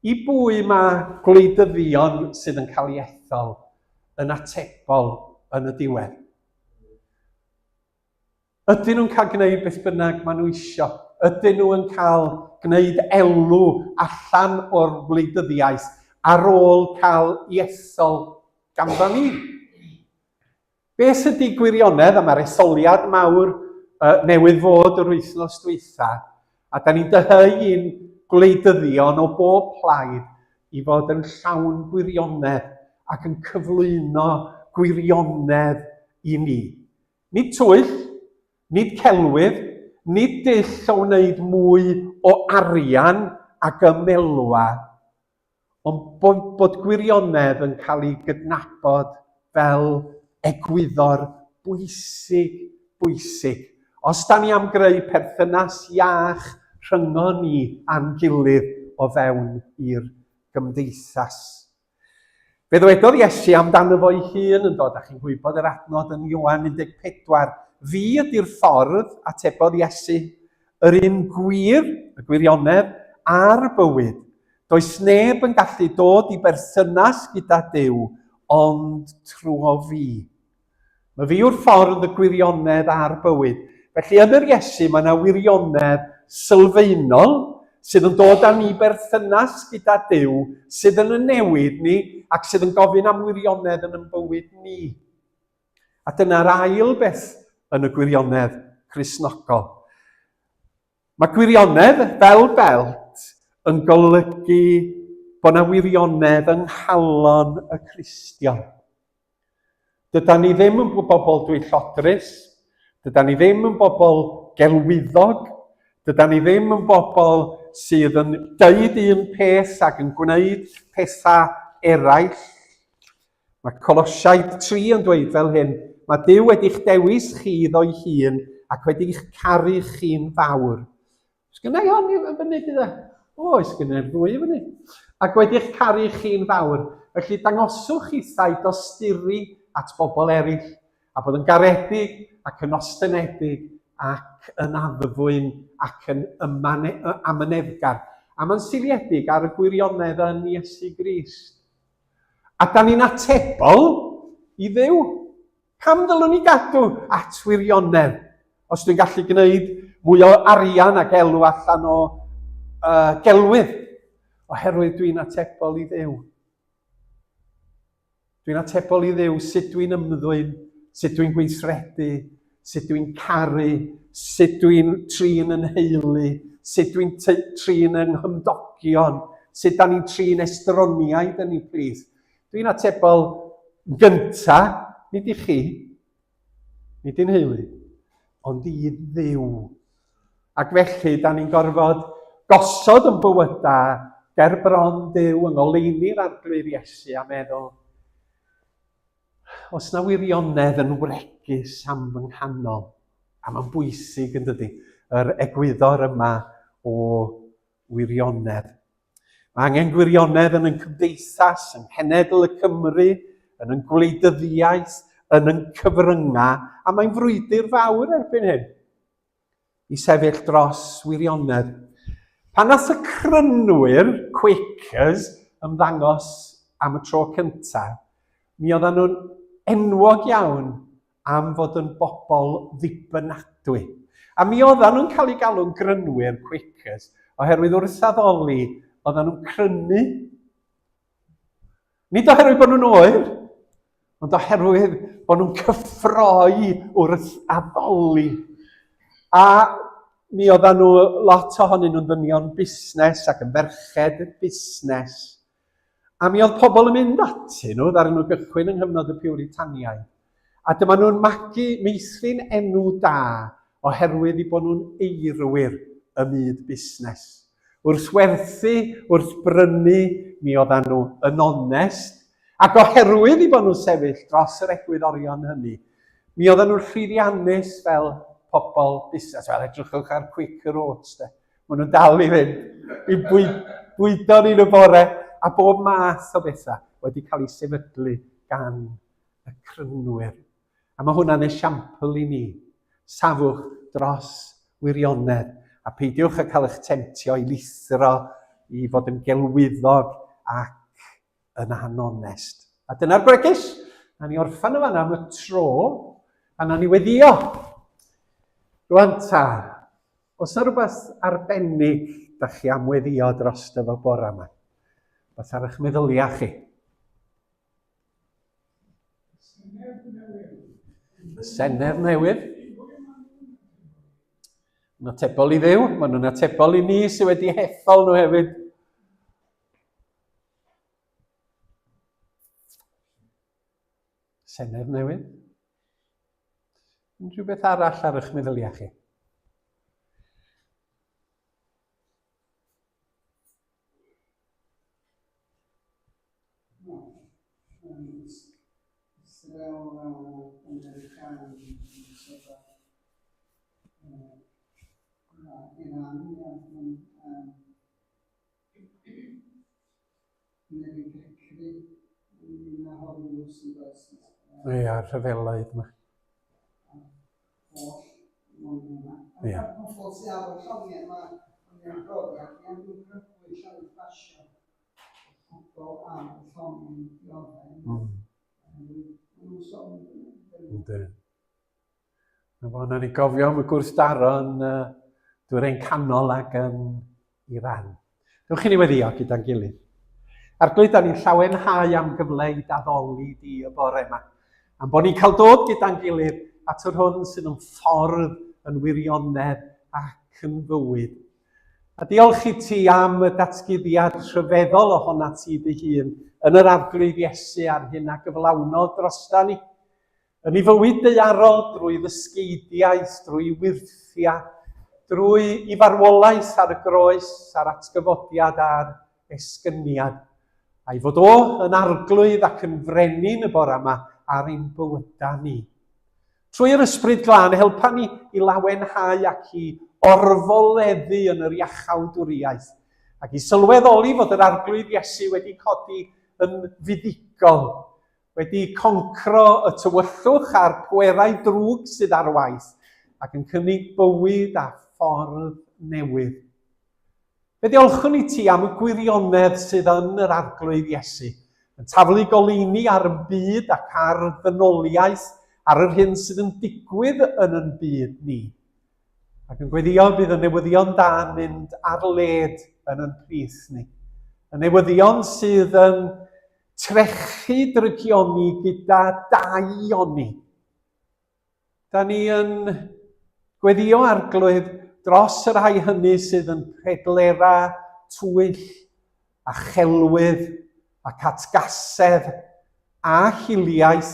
I bwy mae gwleidyddion sydd yn cael ei ethol yn atebol yn y diwedd. Ydyn nhw'n cael gwneud beth bynnag maen nhw isio. Ydyn nhw'n cael gwneud elw allan o'r gwleidyddiaeth ar ôl cael ei ethol ganddo ni. Beth ydy gwirionedd, a mae'r etholiad mawr newydd fod yr wythnos dwytha, a da ni'n dyheu un gwleidyddion o bob plaid i fod yn llawn gwirionedd ac yn cyflwyno gwirionedd i ni. Nid twyll, nid celwydd, nid dull o wneud mwy o arian ac ymelwa, ond bod gwirionedd yn cael ei gydnabod fel egwyddor bwysig. Os da ni am greu perthynas iach rhyngo ni a'n gilydd o fewn i'r gymdeithas. Fe ddwedodd Iesu amdano fo ei hun yn dod, a chi'n gwybod yr adnod yn Ioan 14. Fi ydy'r ffordd, atebodd Iesu, yr un gwir, y gwirionedd, a'r bywyd. Does neb yn gallu dod i berthynas gyda Duw, ond trwy fi. Mae fi yw'r ffordd, y gwirionedd a'r bywyd. Felly yn yr Iesu mae yna wirionedd sylfaenol sydd yn dod â ni berthynas gyda Duw, sydd yn y newid ni ac sydd yn gofyn am wirionedd yn bywyd ni. A dyna'r ail beth yn y gwirionedd Cristnogol. Mae gwirionedd fel belt yn golygu bod yna wirionedd yng nghalon y Cristion. Dyda ni ddim yn bobl dwyllodrus, dyda ni ddim yn bobl gelwyddog, dyda ni ddim yn bobl sydd yn deud un peth ac yn gwneud pethau eraill. Mae Colosiaid 3 yn dweud fel hyn, mae Duw wedi'ch dewis chi ddo'i hun ac wedi'ch caru chi'n fawr. Sgynnau hon i fyny gyda? Oes, gyda'r ddwy i fyny. Ac wedi'ch caru chi'n fawr. Felly dangoswch eithau dosturi at bobl eraill, a bod yn garedig ac yn ostenedig ac yn addfwyn ac yn amynefgar. A mae'n siliedig ar y gwirionedd yn Iesu Grist. A da ni'n atebol i Dduw. Pam ddylwn ni gadw at wirionedd? Os dwi'n gallu gwneud mwy o arian ac elw allan o gelwydd, oherwydd dwi'n atebol i Dduw. Dwi'n atebol i Dduw sut dwi'n ymddwyn, sut dwi'n gweithredu, sut dwi'n caru, sut dwi'n trin yn heulu, sut dwi'n trin yng nghymdogion, sut da ni'n trin estroniaid yn ei plith. Dwi'n atebol gynta, nid i chi, nid i'n heulu, ond i Dduw. Ac felly, da ni'n gorfod gosod yn bywyda ger bron Duw yng ngoleuni'r arglwydd Iesu a meddwl, os na wirionedd yn wregus am fy nghanol, a mae'n bwysig yn dydy, yr egwyddor yma o wirionedd. Mae angen gwirionedd yn cymdeithas, yng Nghenedl y Cymru, yn gwleidyddiaeth, yn cyfrynga, a mae'n frwydr fawr erbyn hyn i sefyll dros wirionedd. Pan nath y crynwyr, Quakers, ymddangos am y tro cyntaf, mi oedden nhw'n enwog iawn am fod yn bobl ddibynadwy. A mi oedden nhw'n cael ei galw'n grynwyr Quakers, oherwydd wrth addoli, oedden nhw'n crynu. Nid oherwydd bod nhw'n oer, ond oherwydd bod nhw'n cyffroi wrth addoli. A mi oedden nhw, lot ohonyn nhw'n ddynion busnes ac yn ferched busnes. A mi oedd pobl yn mynd ati nhw, ddaru nhw gychwyn yng nghyfnod y Piwritaniaid. A dyma nhw'n magu meithrin enw da oherwydd i bod nhw'n eirwyr y myd busnes. Wrth werthu, wrth brynu, mi oedden nhw yn onest, ac oherwydd i bod nhw'n sefyll dros yr egwyddorion hynny, mi oedden nhw'n llwyddiannus fel pobl busnes. Wel, edrychwch ar Quaker Oats, de. Maen nhw'n dal i fynd, i bwydo ni nhw bore, a bob math o bethau wedi cael ei sefydlu gan y crynwyr. A mae hwnna'n esiampl i ni. Safwch dros wirionedd, a peidiwch a cael eich temtio i lithro, i fod yn gelwyddor ac yn anonest. A dyna'r bregus. Na ni orffan yma am y tro, a na ni weddio. Rwan ta, os yna rhywbeth arbennig da chi am weddio dros dyfo bore yma? Beth ar eich meddylia chi? Senedd newydd. Yn atebol i Dduw, maen nhw'n atebol i ni sydd wedi hethol nhw hefyd. Senedd newydd. Unrhyw beth arall ar eich meddylia chi? Ia, rhyfeloedd yma. Ia. Mae ni gofio am y gwrthdaro yn Dwyrain Canol ac yn Iran. Dewch i ni weddio gyda'n gilydd. Arglwydd, da ni'n llawenhau am gyfle i daddoli di y bore yma. Am bod ni'n cael dod gyda'n gilydd at yr hwn sydd yn ffordd yn wirionedd ac yn fywyd. A diolch i ti am y datguddiad rhyfeddol ohona ti dy hun yn yr arglwydd Iesu ar hyn a gyflawnodd drosta ni. Yn ei fywyd daearol, drwy ddysgeidiaeth, drwy wirthia, drwy ei farwolaeth ar y groes, a'r atgyfodiad a'r esgyniad. a'i fod o yn arglwydd ac yn frenin y bore yma ar ein bywydau ni. Trwy'r ysbryd glân, helpa ni i lawenhau ac i orfoleddu yn yr iachawdwriaeth, ac i sylweddoli fod yr arglwydd Iesu wedi codi yn fuddigol, wedi concro y tywyllwch a'r pwerau drwg sydd ar waith, ac yn cynnig bywyd a ffordd newydd. Fe diolchwn i ti am y gwirionedd sydd yn yr arglwydd Iesu, yn taflu goleuni ar y byd ac ar ddynoliaeth, ar yr hyn sydd yn digwydd yn ein byd ni. Ac yn gweddio bydd y newyddion da'n mynd ar led yn ein plith ni. Y newyddion sydd yn trechu drygioni gyda dau ioni. Da ni yn gweddio arglwydd dros y rhai hynny sydd yn pedlera twyll a chelwydd ac atgasedd a hiliaeth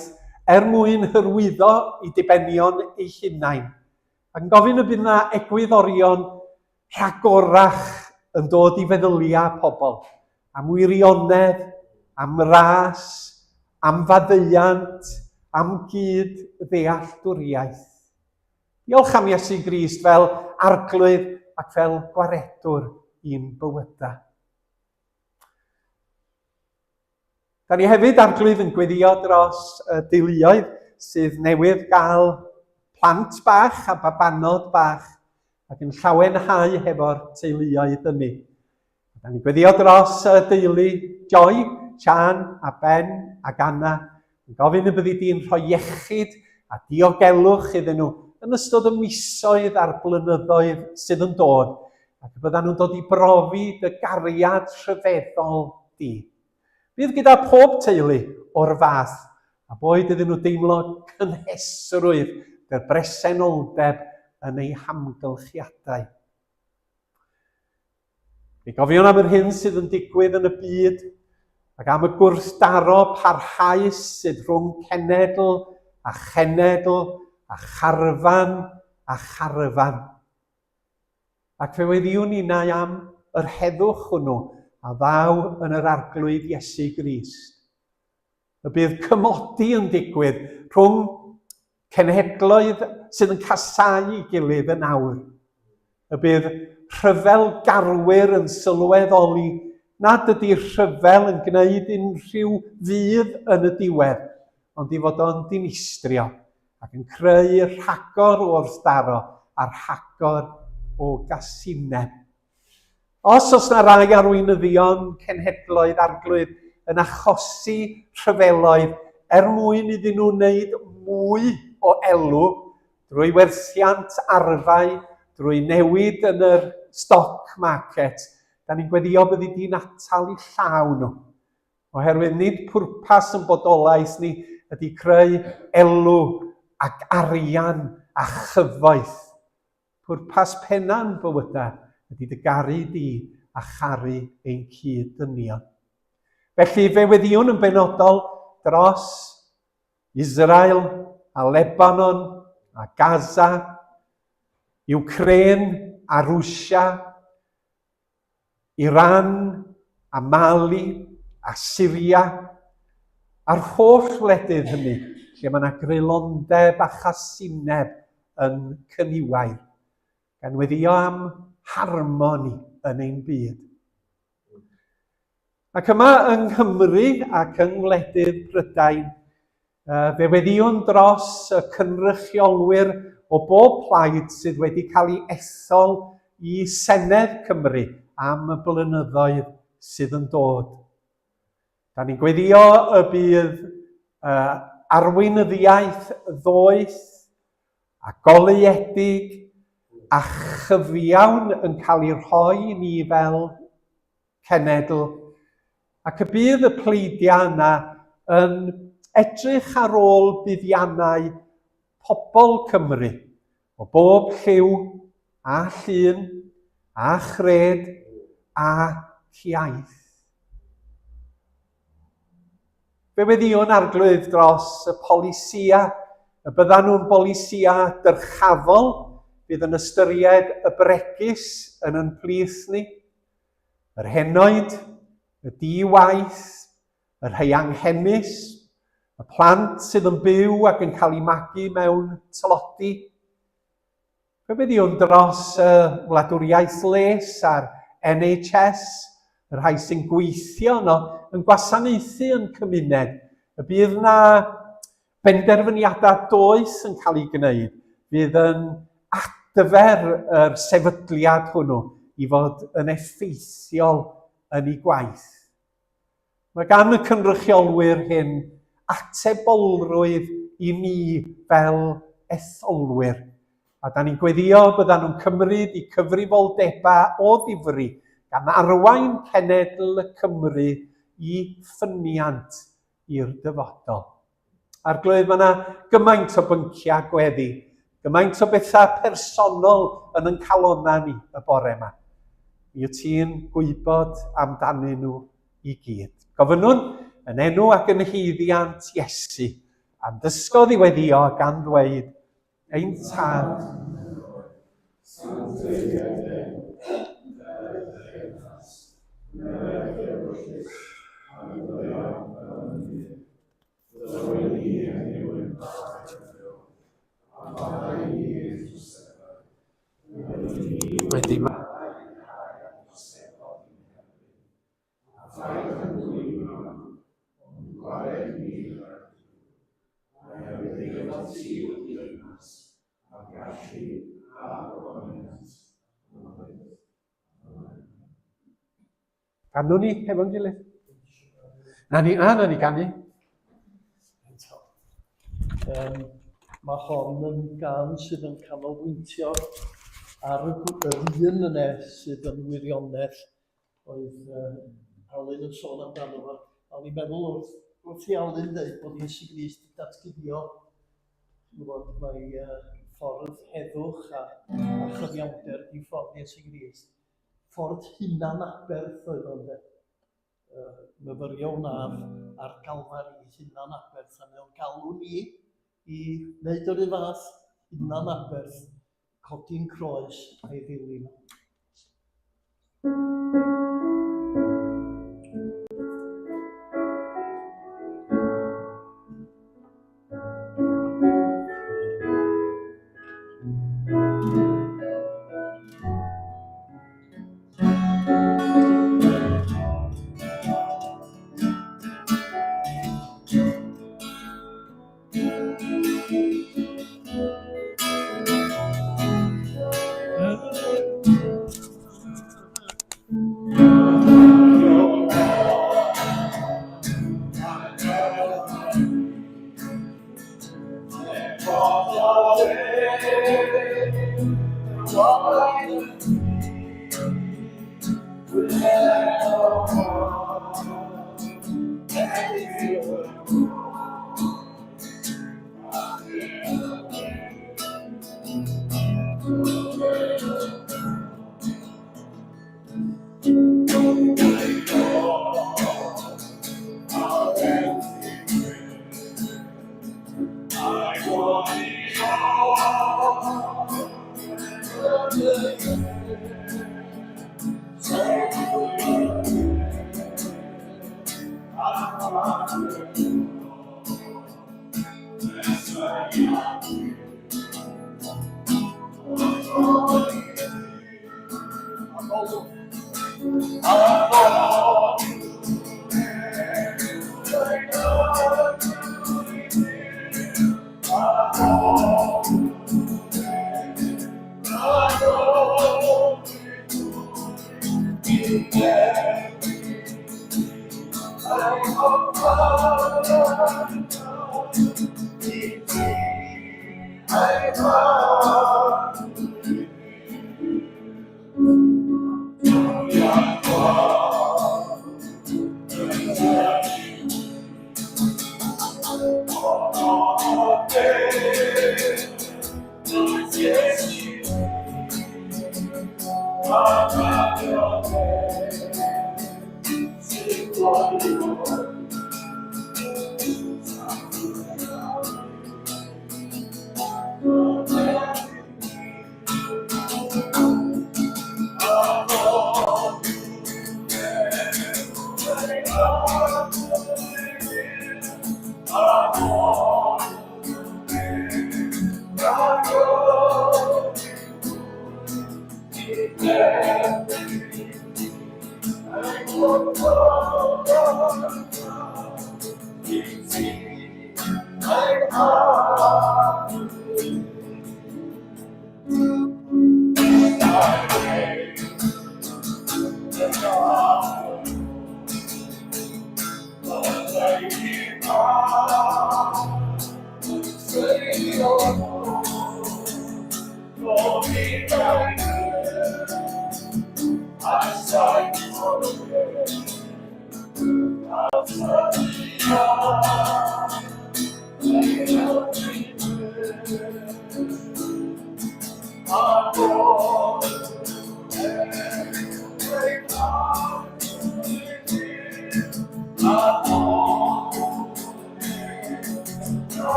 mwyn hyrwyddo i dibenion eu hunain. Ac yn gofyn y bydd yna egwyddorion rhagorach yn dod i feddyliau pobl, am wirionedd, am ras, am faddeuant, am gyd ddealltwriaeth. Diolch am Iesu Grist fel arglwydd ac fel gwaredwr i'n bywydau. Da ni hefyd arglwydd yn gweddio dros y deuluoedd sydd newydd gael plant bach a babanod bach ac yn llawenhau hefo'r teuluoedd yni. Da ni gweddio dros y deulu Joy, Sian a Ben a Anna, yn gofyn y byddi di'n rhoi iechyd a diogelwch iddyn nhw yn ystod y misoedd a'r blynyddoedd sydd yn dod, ac byddan nhw'n dod i brofi dy gariad rhyfeddol di. Bydd gyda pob teulu o'r fath, a boed iddyn nhw deimlo cynhesrwydd dy'r bresenoldeb yn eu hamgylchiadau. Fe gofion am yr hyn sydd yn digwydd yn y byd, ac am y gwrthdaro parhaus sydd rhwng cenedl a chenedl, a charfan a charfan. Ac fe weddiwn ni na am yr heddwch hwnnw a ddaw yn yr arglwydd Iesu Grist. Y bydd cymodi yn digwydd rhwng cenhedloedd sydd yn casau ei gilydd yn awr. Y bydd rhyfel garwyr yn sylweddoli nad ydy'r rhyfel yn gwneud unrhyw fydd yn y diwedd, ond i fod o'n dinistrio ac yn creu rhagor o wrthdaro a'r rhagor o gasineb. Os na rai arweinyddion cenhedloedd arglwydd yn achosi rhyfeloedd mwyn iddyn nhw wneud mwy o elw drwy werthiant arfau, drwy newid yn yr stock market, da ni'n gweddio byddi di'n atal i llaw nhw. Oherwydd nid pwrpas yn bodolaeth ni ydy creu elw ac arian a chyfoeth. Pwrpas penna'n bywydau ydy dy garu di a charu ein cyd-dynion. Felly fe weddiwn yn benodol dros Israel a Lebanon a Gaza, Ukraine a Rwsia, Iran a Mali a Syria, a'r holl wledydd hynny, lle mae yna greulondeb a chasineb yn cyniwair, gan weddio am harmoni yn ein byd. Ac yma yng Nghymru ac yng ngwledydd Prydain, fe weddiwn dros y cynrychiolwyr o bob plaid sydd wedi cael ei ethol i Senedd Cymru am y blynyddoedd sydd yn dod. Da ni'n gweddio y bydd arweinyddiaeth ddoeth a goleuedig a chyfiawn yn cael ei rhoi ni fel cenedl, ac y bydd y pleidiau yna yn edrych ar ôl buddiannau pobl Cymru o bob lliw a llun a chred a chiaeth. Fe weddiwn arglwydd dros y polisia, y byddan nhw'n bolisia dyrchafol, bydd yn ystyried y bregus yn ein plith ni, yr henoed, y di-waith, y rhai anghennus, y plant sydd yn byw ac yn cael eu magu mewn tylodi. Fe bydd i'n dros wladwriaeth les a'r NHS, y rhai sy'n gweithio yno, yn gwasanaethu yn cymuned. Y bydd yna benderfyniadau does yn cael ei gwneud. Bydd yn adfer yr sefydliad hwnnw i fod yn effeithiol yn ei gwaith. Mae gan y cynrychiolwyr hyn atebolrwydd i ni fel etholwyr. A da ni'n gweddio byddan nhw'n cymryd i cyfrifoldebau o ddifri gan arwain cenedl y Cymru i ffyniant i'r dyfodol. A'r glwydd mae yna gymaint o bynciau gweddi, gymaint o bethau personol yn ein calonnau ni y bore yma. Mi wyt ti'n gwybod amdanyn nhw i gyd. Gofynnwn yn enw ac yn haeddiant Iesu, a'n dysgodd i weddio gan ddweud, ein tad. Wedi ma. Ganwn ni efo'n gilydd? Na ni ganu. Mae hon yn gan sydd yn canolbwyntio ar yr un yna sydd yn wirionedd oedd Alun yn sôn amdano fo. O'n i'n meddwl wrth i Alun dweud bod Iesu Grist wedi datguddio mae ffordd heddwch a chyfiawnder i ffordd Iesu Grist. Ffordd hunan aberth oedd o'n de. Myfyrio wnaf ar galfari hunan aberth. A mae o'n galw ni i wneud yr un fath hunan aberth, codi'n croes a'i ddilyn.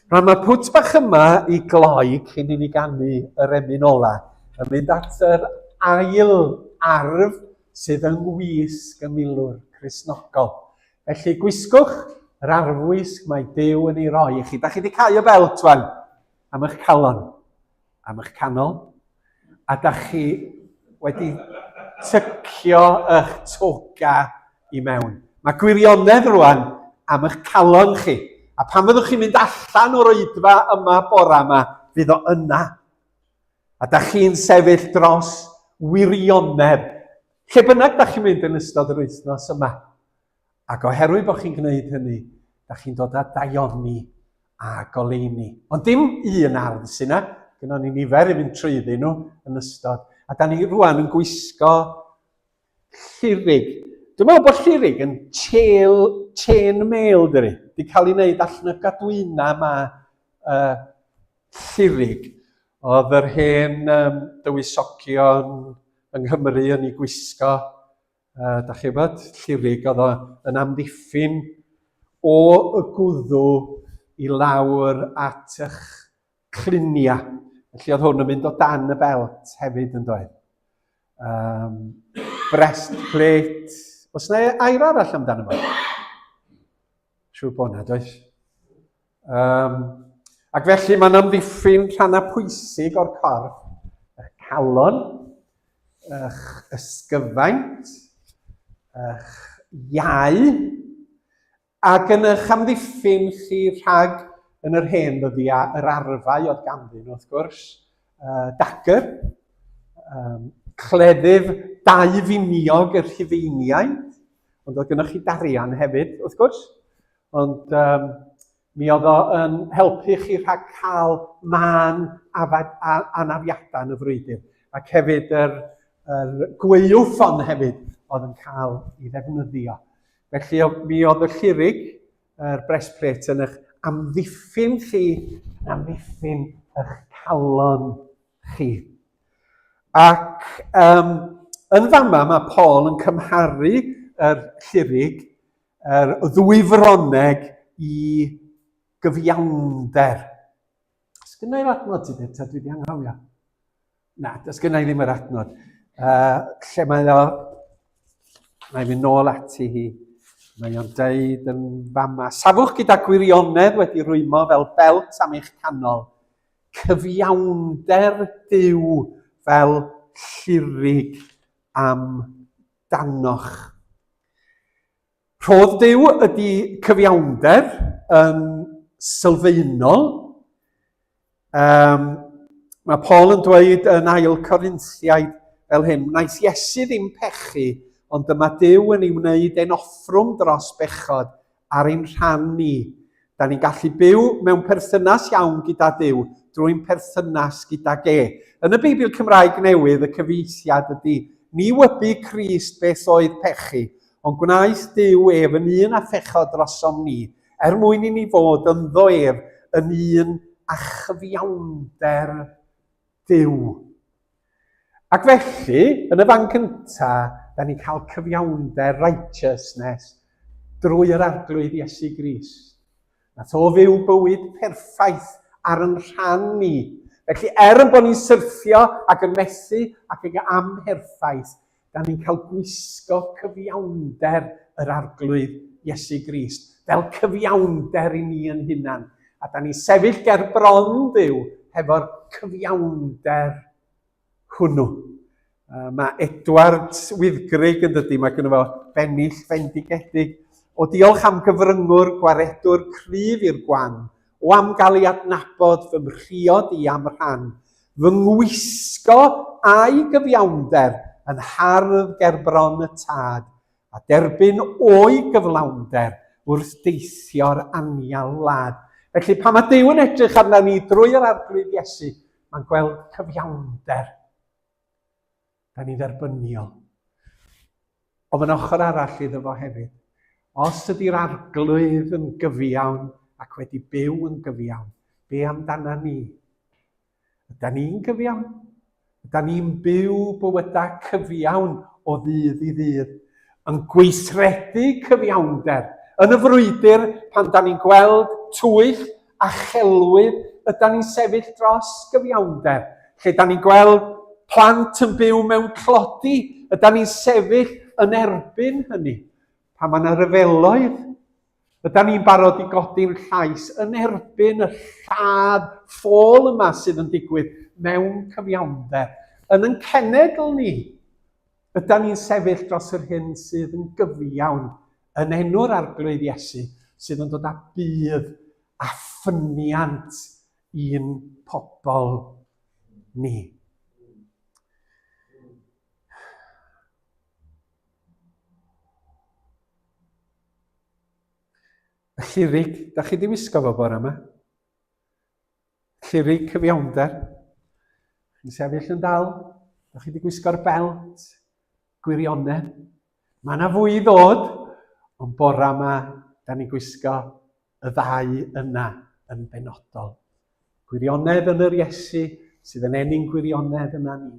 Rwan, mae'r pwt bach yma i gloi cyn i ni ganu yr emyn ola yn mynd at yr ail arf sydd yn wisg y milwr Cristnogol. Felly gwisgwch yr arfwisg mae Duw yn ei roi i chi. Da chi wedi cael y belt wan am eich calon, am eich canol, a da chi wedi tycio eich toga i mewn. Mae gwirionedd rwan am eich calon chi. A pan fyddwch chi'n mynd allan o'r oedfa yma bora yma, fydd o yna. A da chi'n sefyll dros wirionedd. Lle bynnag da chi'n mynd yn ystod yr wythnos yma. Ac oherwydd bod chi'n gwneud hynny, da chi'n dod â daioni a goleini. Ond dim un ardd sy'n yna. Gyda ni nifer i fynd trwyddyn nhw yn ystod. A da ni rwan yn gwisgo llirig. Dwi'n meddwl bod llirig yn chain mail, dyri. Di cael ei wneud allan y gadwyna yma llirig. Oedd yr hen dywysogion yng Nghymru yn ei gwisgo. Da chi bod, llirig oedd yn amddiffyn o y gwddw i lawr at eich clunia. Felly oedd hwn yn mynd o dan y belt hefyd yn dweud. Breastplate. Os yna air arall amdano fo? Siwr bod yna, does? Ac felly mae'n amddiffyn rhannau pwysig o'r corff. Eich calon, eich ysgyfaint, eich iau, ac yn eich amddiffyn chi rhag yn yr hen ddyddiau yr arfau oedd ganddyn nhw, wrth gwrs. Dagr, cleddyf dau finiog yr Rhufeiniaid, ond oedd gennych chi darian hefyd, wrth gwrs. Ond mi oedd o yn helpu chi rhag cael man anafiadau yn y frwydr. Ac hefyd yr gwaywffon hefyd oedd yn cael ei ddefnyddio. Felly mi oedd y llirig, yr breastplate yn eich amddiffyn chi, amddiffyn eich calon chi. Ac yn fama mae Paul yn cymharu yr llirig, yr ddwy froneg i gyfiawnder. Os gynnau yr adnod ti dweud, dwi wedi anghofio? Na, os gynnau ddim yr adnod. Lle mae o, mae'n mynd nôl ati hi. Mae o'n deud yn fama, safwch gyda gwirionedd wedi rwymo fel belt am eich canol, cyfiawnder Duw fel llirig am danoch. Rhodd Duw ydy cyfiawnder yn sylfaenol. Mae Paul yn dweud yn ail Corinthiaid fel hyn, wnaeth Iesu ddim pechu, ond dyma Duw yn ei wneud ein offrwm dros bechod ar ein rhan ni, Da ni'n gallu byw mewn perthynas iawn gyda Duw drwy'n perthynas gyda ge. Yn y Beibl Cymraeg Newydd, y cyfeithiad ydy, ni wybu Crist beth oedd pechu, ond gwnaeth Duw ef yn un a phechod drosom ni, mwyn i ni fod ynddo ef yn un a chyfiawnder Duw. Ac felly, yn y fan cyntaf, da ni'n cael cyfiawnder, righteousness, drwy'r arglwydd Iesu Grist. Nath o fyw bywyd perffaith ar yn rhan ni. Felly, bod ni'n syrthio ac yn methu ac yn amherffaith, da ni'n cael gwisgo cyfiawnder yr arglwydd Iesu Grist, fel cyfiawnder i ni yn hunan. A da ni'n sefyll ger bron Duw hefo'r cyfiawnder hwnnw. Mae Edward Wyddgrug yn dydy, mae gynno fo bennill fendigedig o diolch am gyfryngwr gwaredwr cryf i'r gwan, o am gael ei adnabod fy mhriod i am rhan, fy ngwisgo a'i gyfiawnder yn hardd ger bron y tad, a derbyn o'i gyflawnder wrth deithio'r anial wlad. Felly pan mae Duw yn edrych arna ni drwy'r arglwydd Iesu, mae'n gweld cyfiawnder. Da ni'n dderbyniol. Ond mae'n ochr arall iddo fo hefyd. Os ydy'r arglwydd yn gyfiawn ac wedi byw yn gyfiawn, be amdana ni? Yda ni'n gyfiawn? Yda ni'n byw bywydau cyfiawn o ddydd i ddydd, yn gweithredu cyfiawnder. Yn y frwydr, pan da ni'n gweld twyll a chelwydd, yda ni'n sefyll dros gyfiawnder. Lle da ni'n gweld plant yn byw mewn clodi, yda ni'n sefyll yn erbyn hynny. Pan mae yna ryfeloedd, ydyn ni'n barod i godi'n llais yn erbyn y lladd ffôl yma sydd yn digwydd mewn cyfiawnder. Yn cenedl ni, ydyn ni'n sefyll dros yr hyn sydd yn gyfiawn yn enw'r arglwydd Iesu sydd yn dod â bydd a ffyniant i'n pobl ni. Y llirig, da chi di wisgo fo bore yma? Llirig cyfiawnder. Chi'n sefyll yn dal? Da chi di gwisgo'r belt? Gwirionedd? Mae yna fwy i ddod, ond bore yma da ni'n gwisgo y ddau yna yn benodol. Gwirionedd yn yr Iesu sydd yn enyn gwirionedd yna ni.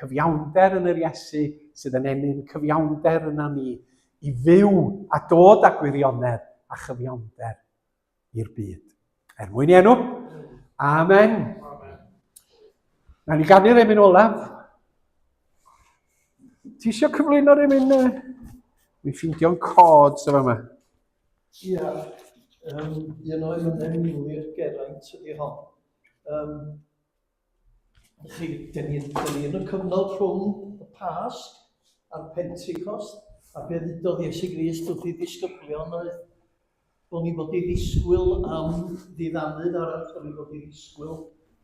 Cyfiawnder yn yr Iesu sydd yn enyn cyfiawnder yna ni. I fyw a dod â gwirionedd a chyfiawnder i'r byd. Mwyn i enw. Amen. Na ni ganu Emyn Olaf. Ti eisiau cyflwyno Emyn? Mi ffeindio'n cods o yma. Ia, un o'i milwyr Geraint ydi hon. Dyn ni yn y cyfnod rhwng y Pasg a'r Pentecost, a be ddudodd Iesu Grist wrth i ddisgyblion oedd bod ni fod i ddisgwyl am ddiddanydd arall, bod ni fod i ddisgwyl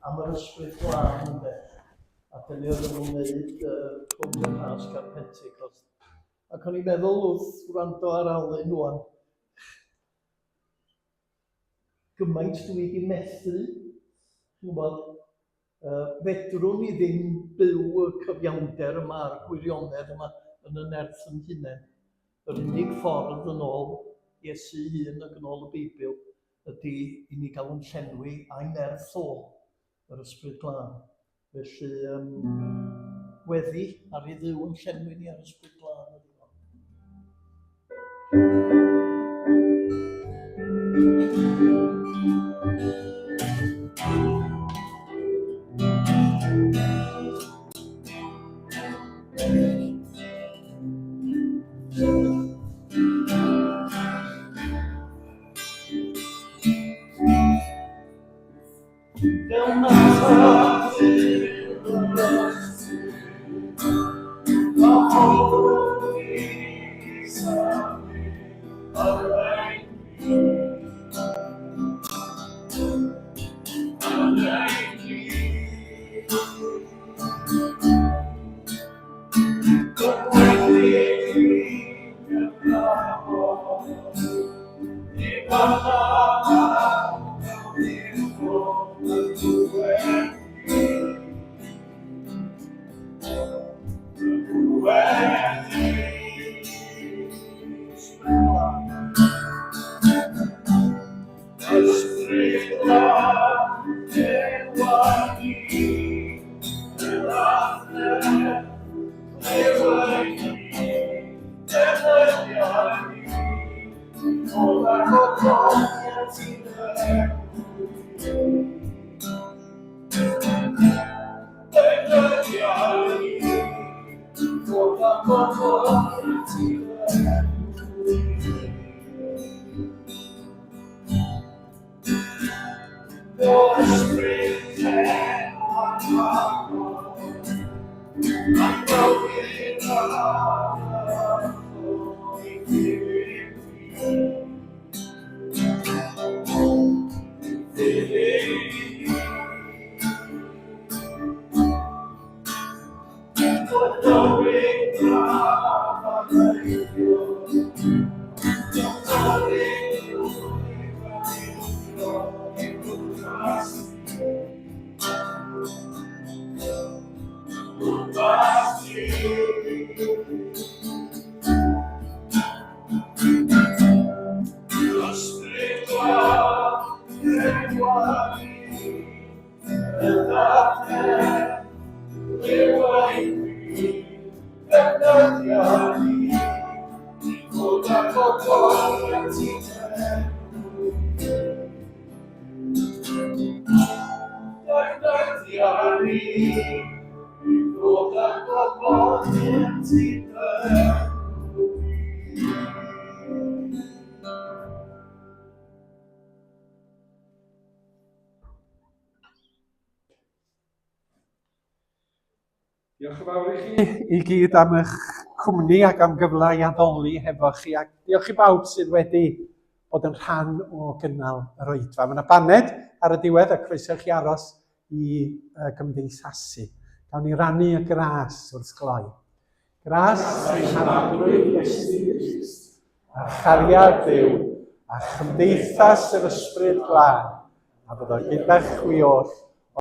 am yr ysbryd glân yn beth. A dyna oedd nhw'n gwneud rhwng y Pasg a'r Pentecost. Ac o'n i'n meddwl wrth wrando ar Alun ŵan, gymaint dwi wedi methu, fedrwn ni ddim byw y cyfiawnder yma a'r gwirionedd yma yn y nerth yn hunain. Yr unig ffordd yn ôl Iesu hun ac yn ôl y Beibl ydy i ni gael yn llenwi a'i nerth o yr ysbryd glân. Felly, weddi ar ei ddiw yn llenwi ni ar ysbryd glân ydy hon. Amen. Diolch yn fawr i chi i gyd am eich cwmni ac am gyfle i addoli hefo chi. Ac diolch i bawb sydd wedi bod yn rhan o gynnal yr oedfa. Mae yna baned ar y diwedd a croeso i chi aros i gymdeithasu. Gawn ni rannu y gras wrth gloi. Gras sy'n siaradwyr Iesu Grist, a chariad Duw, a chymdeithas yr ysbryd glân, a bydd o gyda chwi oll